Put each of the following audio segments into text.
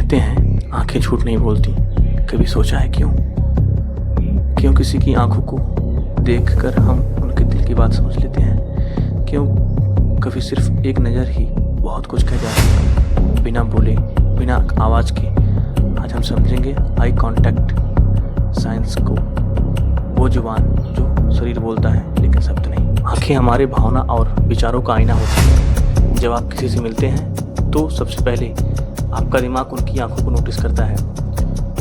कहते हैं आंखें झूठ नहीं बोलती। कभी सोचा है क्यों? क्यों किसी की आंखों को देखकर हम उनके दिल की बात समझ लेते हैं? क्यों कभी सिर्फ एक नज़र ही बहुत कुछ कह जाती है, बिना बोले, बिना आवाज़ के। आज हम समझेंगे आई कांटेक्ट साइंस को, वो जुबान जो शरीर बोलता है लेकिन शब्द नहीं। आंखें हमारे भावना और विचारों का आईना होती है। जब आप किसी से मिलते हैं तो सबसे पहले आपका दिमाग उनकी आंखों को नोटिस करता है।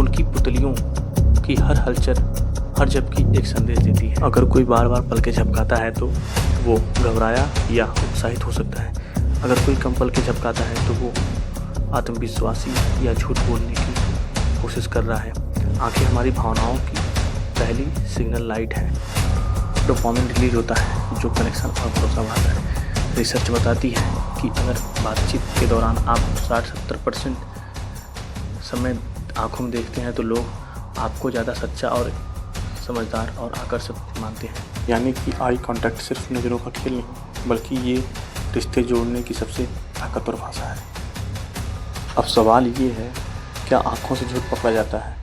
उनकी पुतलियों की हर हलचल, हर झपकी एक संदेश देती है। अगर कोई बार बार पलकें झपकाता है तो वो घबराया या उत्साहित हो सकता है। अगर कोई कम पलकें झपकाता है तो वो आत्मविश्वासी या झूठ बोलने की कोशिश कर रहा है। आंखें हमारी भावनाओं की पहली सिग्नल लाइट है। डोपामिन रिलीज होता है जो कनेक्शन और भरोसा बढ़ाता है। रिसर्च बताती है कि अगर बातचीत के दौरान आप 60-70% समय आंखों में देखते हैं तो लोग आपको ज़्यादा सच्चा और समझदार और आकर्षक मानते हैं। यानी कि आई कांटेक्ट सिर्फ नज़रों का खेल नहीं, बल्कि ये रिश्ते जोड़ने की सबसे ताकतवर भाषा है। अब सवाल ये है, क्या आँखों से झूठ पकड़ा जाता है?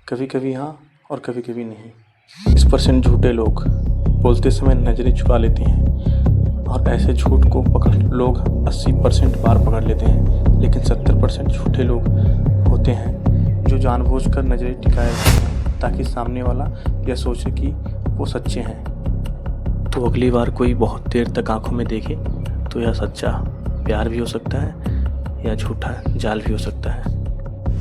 कभी कभी हाँ और कभी कभी नहीं। 20% झूठे लोग बोलते समय नज़रें चुरा लेते हैं और ऐसे झूठ को पकड़ लोग 80% बार पकड़ लेते हैं। लेकिन 70% झूठे लोग होते हैं जो जानबूझकर नज़रें टिकाए रखते हैं ताकि सामने वाला यह सोचे कि वो सच्चे हैं। तो अगली बार कोई बहुत देर तक आंखों में देखे तो यह सच्चा प्यार भी हो सकता है या झूठा जाल भी हो सकता है।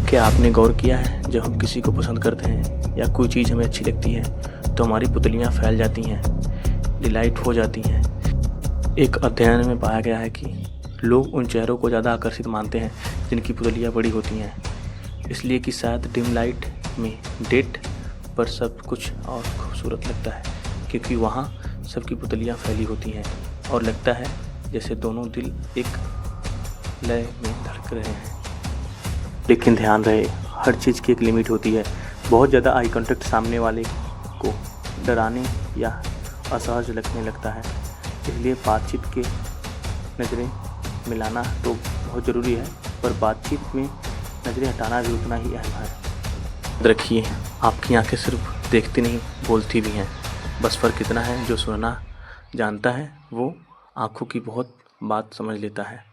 क्या आपने गौर किया है, जब हम किसी को पसंद करते हैं या कोई चीज़ हमें अच्छी लगती है तो हमारी पुतलियाँ फैल जाती हैं, डिलाइट हो जाती हैं। एक अध्ययन में पाया गया है कि लोग उन चेहरों को ज़्यादा आकर्षित मानते हैं जिनकी पुतलियाँ बड़ी होती हैं, इसलिए कि शायद डिम लाइट में डेट पर सब कुछ और खूबसूरत लगता है, क्योंकि वहाँ सबकी पुतलियाँ फैली होती हैं और लगता है जैसे दोनों दिल एक लय में धड़क रहे हैं। लेकिन ध्यान रहे, हर चीज़ की एक लिमिट होती है। बहुत ज़्यादा आई कांटेक्ट सामने वाले को डराने या असहज लगने लगता है, इसलिए बातचीत के नज़रें मिलाना तो बहुत ज़रूरी है, पर बातचीत में नज़रें हटाना भी उतना ही अहम है। याद रखिए, आपकी आंखें सिर्फ देखती नहीं, बोलती भी हैं। बस फ़र्क इतना है, जो सुनना जानता है वो आंखों की बहुत बात समझ लेता है।